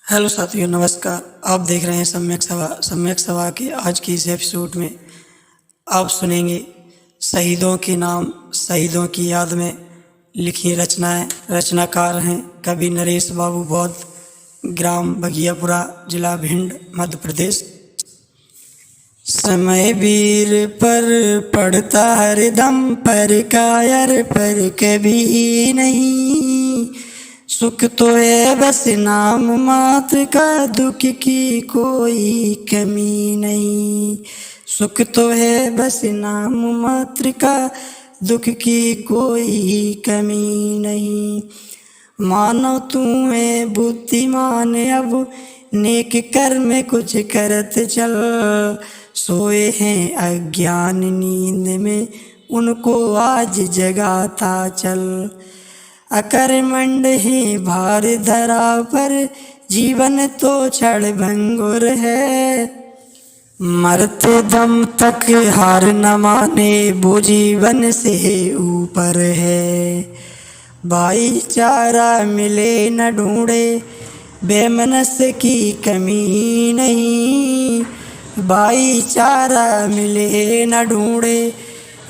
Hello साथियों, नमस्कार। आप देख रहे हैं सम्यक सभा के आज की इस एपिसोड में आप सुनेंगे शहीदों के नाम, शहीदों की याद में लिखी रचनाएं। रचनाकार हैं कवि नरेश बाबू बौद्ध, ग्राम बगियापुरा, जिला भिंड, मध्य प्रदेश। समय वीर पर पड़ता हरदम, पर कायर पर कभी नहीं। सुख तो है बस नाम मात्र का, दुख की कोई कमी नहीं। सुख तो है बस नाम मात्र का, दुख की कोई कमी नहीं। मानो तू है बुद्धिमान अब, नेक कर्म कुछ करत चल। सोए हैं अज्ञान नींद में, उनको आज जगाता चल। अकर्मण्य है भार धरा पर, जीवन तो क्षण भंगुर है। मरते दम तक हार न माने, वो जीवन से ऊपर है। भाईचारा मिले न ढूंढे, बेमनस की कमी नहीं। भाईचारा मिले न ढूंढे,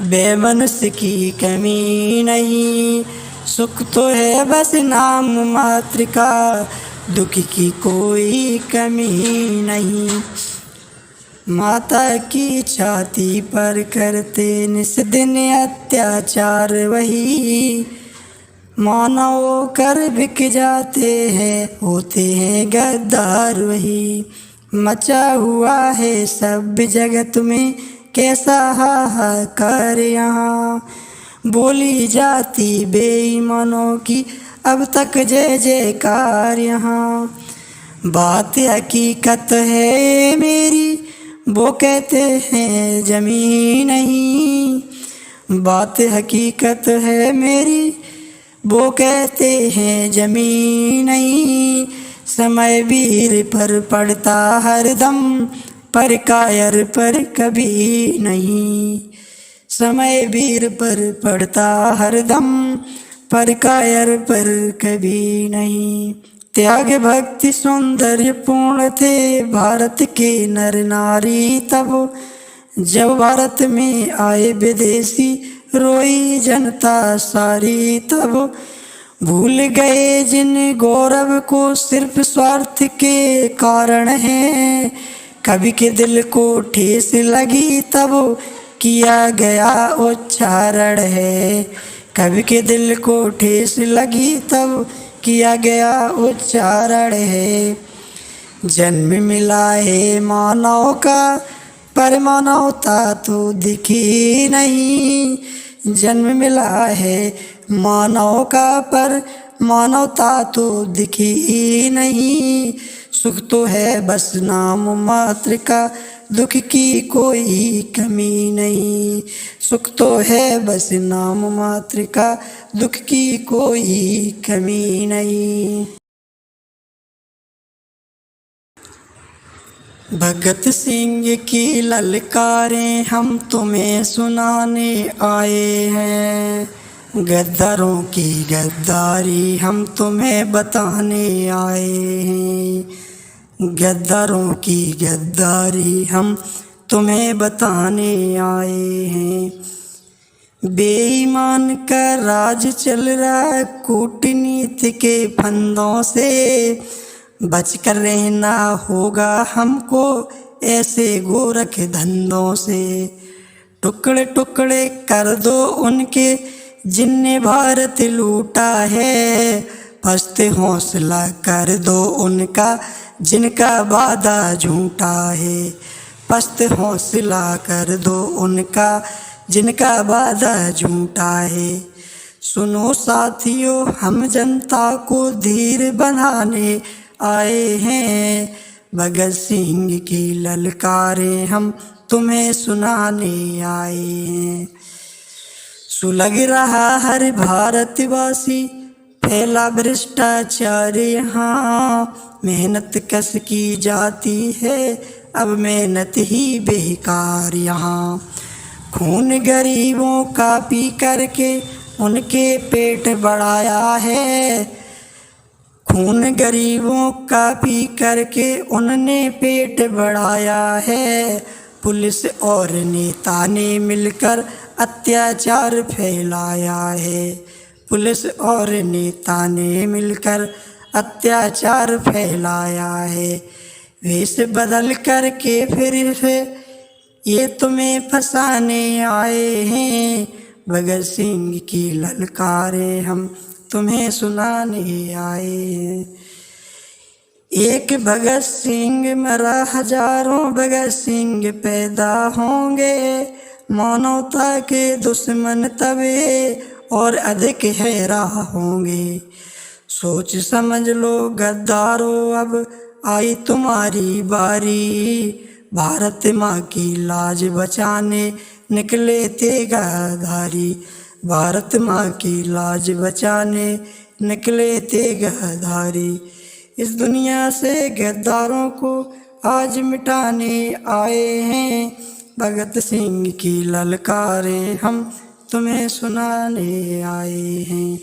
बेमनस की कमी नहीं। सुख तो है बस नाम मात्र का, दुख की कोई कमी नहीं। माता की छाती पर करते निस दिन अत्याचार वही, मानव कर बिक जाते हैं, होते हैं गद्दार वही। मचा हुआ है सब जगत में, कैसा हाहाकार यहाँ। बोली जाती बेईमानों की अब तक जय जयकार यहाँ। बात हकीकत है मेरी, वो कहते हैं जमीन नहीं। बात हकीकत है मेरी, वो कहते हैं जमीन नहीं। समय वीर पर पड़ता हरदम, पर कायर पर कभी नहीं। समय वीर पर पड़ता हरदम, पर कायर पर कभी नहीं। त्याग भक्ति सौंदर्य पूर्ण थे भारत के नर नारी तब, जब भारत में आए विदेशी रोई जनता सारी तब। भूल गए जिन गौरव को सिर्फ स्वार्थ के कारण है, कवि के दिल को ठेस लगी तब किया गया उच्चारण है। कवि के दिल को ठेस लगी तब किया गया उच्चारण है। जन्म मिला है मानव का, पर मानवता तो दिखी नहीं। जन्म मिला है मानव का, पर मानवता तो दिखी नहीं। सुख तो है बस नाम मात्र का, दुख की कोई कमी नहीं। सुख तो है बस नाम मात्र का, दुख की कोई कमी नहीं। भगत सिंह की ललकारें हम तुम्हें सुनाने आए हैं। गद्दारों की गद्दारी हम तुम्हें बताने आए हैं। गद्दारों की गद्दारी हम तुम्हें बताने आए हैं। बेईमान का राज चल रहा कूटनीति के फंदों से, बचकर रहना होगा हमको ऐसे गोरख धंधों से। टुकड़े टुकड़े कर दो उनके जिनने भारत लूटा है, फस्ते हौसला कर दो उनका जिनका वादा झूठा है। पस्त हौसला कर दो उनका जिनका वादा झूठा है। सुनो साथियों, हम जनता को धीर बनाने आए हैं। भगत सिंह की ललकारें हम तुम्हें सुनाने आए हैं। सुलग रहा हर भारतवासी, फैला भ्रष्टाचार यहाँ। मेहनत कस की जाती है, अब मेहनत ही बेकार यहाँ। खून गरीबों का पी करके उनके पेट बढ़ाया है। खून गरीबों का पी करके उनने पेट बढ़ाया है। पुलिस और नेता ने मिलकर अत्याचार फैलाया है। पुलिस और नेता ने मिलकर अत्याचार फैलाया है। वेश बदल करके फिर से ये तुम्हें फंसाने आए हैं। भगत सिंह की ललकारें हम तुम्हें सुनाने आए हैं। एक भगत सिंह मरा हजारों भगत सिंह पैदा होंगे। मानवता के दुश्मन तबे और अधिक हैरान होंगे। सोच समझ लो गद्दारों, अब आई तुम्हारी बारी। भारत माँ की लाज बचाने निकले थे गद्दारी। भारत माँ की लाज बचाने निकले थे गद्दारी। इस दुनिया से गद्दारों को आज मिटाने आए हैं। भगत सिंह की ललकारें हम तुम्हें सुनाने आए हैं।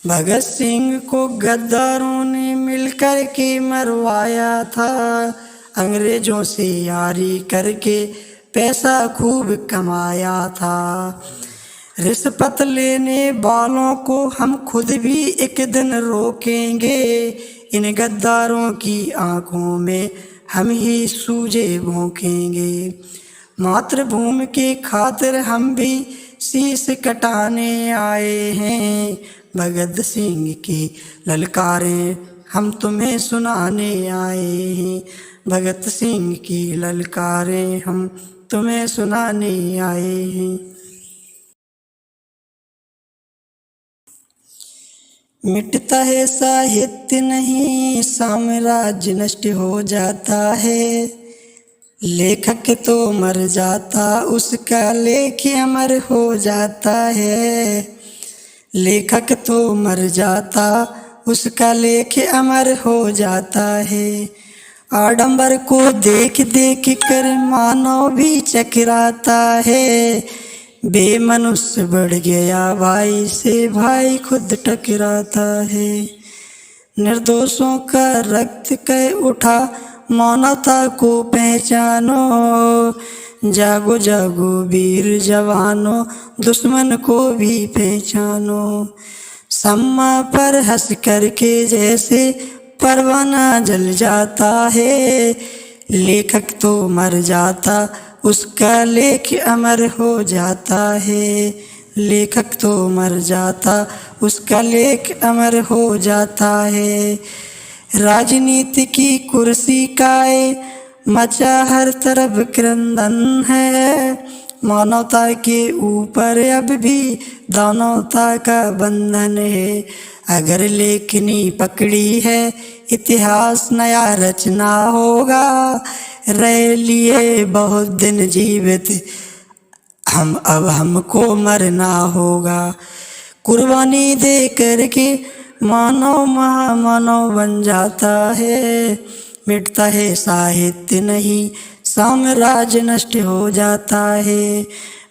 भगत सिंह को गद्दारों ने मिलकर के मरवाया था। अंग्रेजों से यारी करके पैसा खूब कमाया था। रिश्वत लेने वालों को हम खुद भी एक दिन रोकेंगे। इन गद्दारों की आंखों में हम ही सूजे भोंकेंगे। मातृभूमि के खातिर हम भी शीश कटाने आए हैं। भगत सिंह की ललकारें हम तुम्हें सुनाने आए हैं। भगत सिंह की ललकारें हम तुम्हें सुनाने आए हैं। मिटता है साहित्य नहीं, साम्राज्य नष्ट हो जाता है। लेखक तो मर जाता, उसका लेख अमर हो जाता है। लेखक तो मर जाता, उसका लेख अमर हो जाता है। आडंबर को देख देख कर मानव भी चकराता है। बेमनुष्य बढ़ गया भाई से, भाई खुद टकराता है। निर्दोषों का रक्त कह उठा, मानवता को पहचानो। जागो जागो वीर जवानों, दुश्मन को भी पहचानो। सम्मा पर हंस करके जैसे परवाना जल जाता है। लेखक तो मर जाता, उसका लेख अमर हो जाता है। लेखक तो मर जाता, उसका लेख अमर हो जाता है। राजनीति की कुर्सी काए मचा हर तरफ क्रंदन है। मानवता के ऊपर अब भी दानवता का बंधन है। अगर लेखनी पकड़ी है, इतिहास नया रचना होगा। रह लिए बहुत दिन जीवित, अब हमको मरना होगा। कुर्बानी दे करके मानव महामानव बन जाता है। मिटता है साहित्य नहीं, साम्राज्य नष्ट हो जाता है।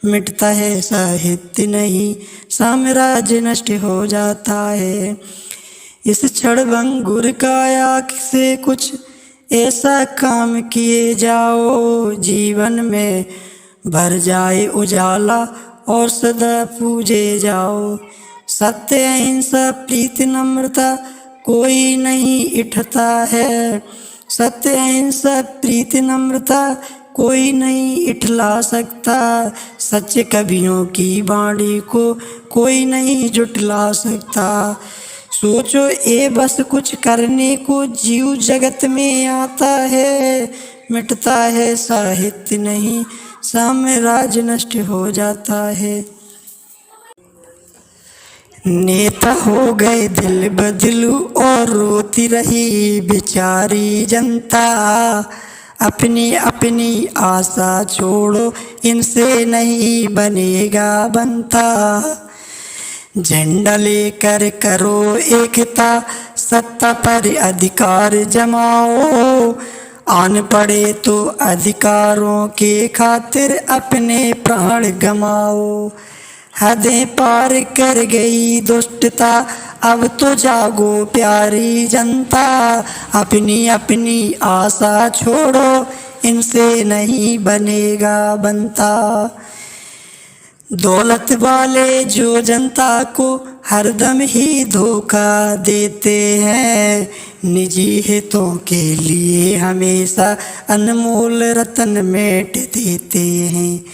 मिटता है साहित्य नहीं, साम्राज्य नष्ट हो जाता है। इस क्षणभंगुर काया से कुछ ऐसा काम किए जाओ, जीवन में भर जाए उजाला और सदा पूजे जाओ। सत्य अहिंसा प्रीति नम्रता कोई नहीं इठता है। सत्य अहिंसा प्रीति नम्रता कोई नहीं इठला सकता। सच्चे कवियों की वाणी को कोई नहीं जुटला सकता। सोचो ये बस कुछ करने को जीव जगत में आता है। मिटता है साहित्य नहीं, साम्राज्य नष्ट हो जाता है। नेता हो गए दिल बदलू और रोती रही बेचारी जनता। अपनी अपनी आशा छोड़ो, इनसे नहीं बनेगा बनता। झंडा लेकर करो एकता, सत्ता पर अधिकार जमाओ। आन पड़े तो अधिकारों के खातिर अपने प्राण गमाओ। हदें पार कर गई दुष्टता, अब तो जागो प्यारी जनता। अपनी अपनी आशा छोड़ो, इनसे नहीं बनेगा बनता। दौलत वाले जो जनता को हरदम ही धोखा देते हैं, निजी हितों के लिए हमेशा अनमोल रतन मेट देते हैं।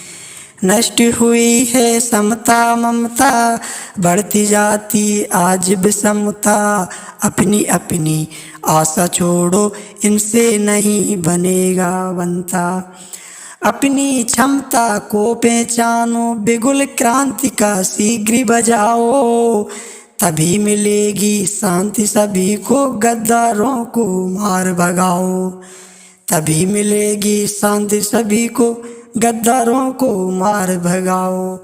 नष्ट हुई है समता ममता, बढ़ती जाती आज विषमता। अपनी अपनी आशा छोड़ो, इनसे नहीं बनेगा बनता। अपनी क्षमता को पहचानो, बिगुल क्रांति का शीघ्र बजाओ। तभी मिलेगी शांति सभी को, गद्दारों को मार भगाओ। तभी मिलेगी शांति सभी को, गद्दारों को मार भगाओ।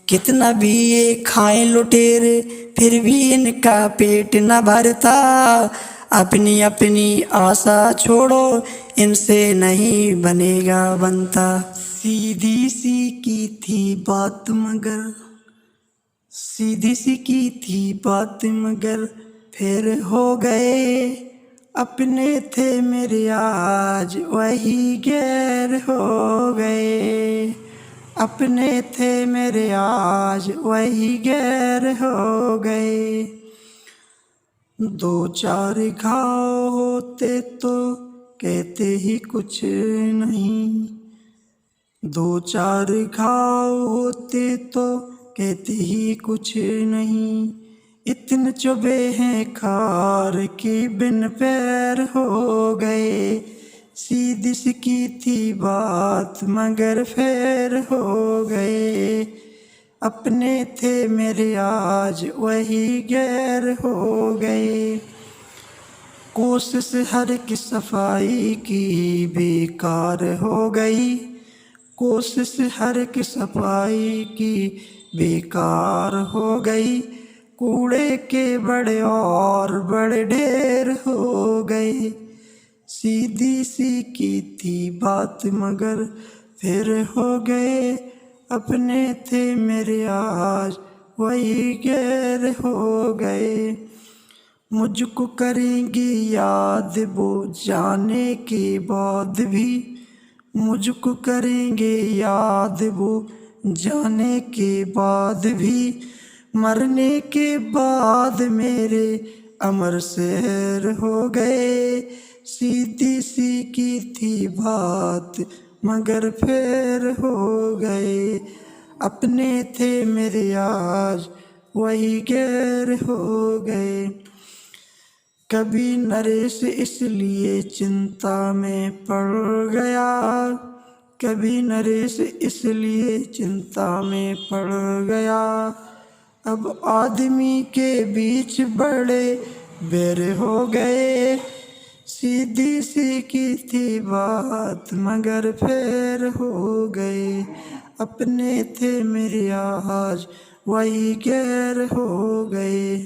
कितना भी ये खाएं लुटेरे, फिर भी इनका पेट न भरता। अपनी अपनी आशा छोड़ो, इनसे नहीं बनेगा बनता। सीधी सी की थी बात मगर, सीधी सी की थी बात मगर फिर हो गए। अपने थे मेरे आज वही गैर हो गए। अपने थे मेरे आज वही गैर हो गए। दो चार घाव होते तो कहते ही कुछ नहीं। दो चार घाव होते तो कहते ही कुछ नहीं। इतने चुभे हैं खार की बिन पैर हो गए। सीधी सी की थी बात मगर फेर हो गए। अपने थे मेरे आज वही गैर हो गए। कोशिश हर की सफाई की बेकार हो गई। कोशिश हर की सफाई की बेकार हो गई। कूड़े के बड़े और बड़े ढेर हो गए। सीधी सी की थी बात मगर फिर हो गए। अपने थे मेरे आज वही गैर हो गए। मुझको करेंगी याद वो जाने के बाद भी। मुझको करेंगे याद वो जाने के बाद भी। मरने के बाद मेरे अमर शहर हो गए। सीधी सी की थी बात मगर फिर हो गए। अपने थे मेरे आज वही गैर हो गए। कभी नरेश इसलिए चिंता में पड़ गया। कभी नरेश इसलिए चिंता में पड़ गया। अब आदमी के बीच बड़े बैर हो गए। सीधी सी की थी बात मगर फिर हो गए। अपने थे मेरे आज वही गैर हो गए।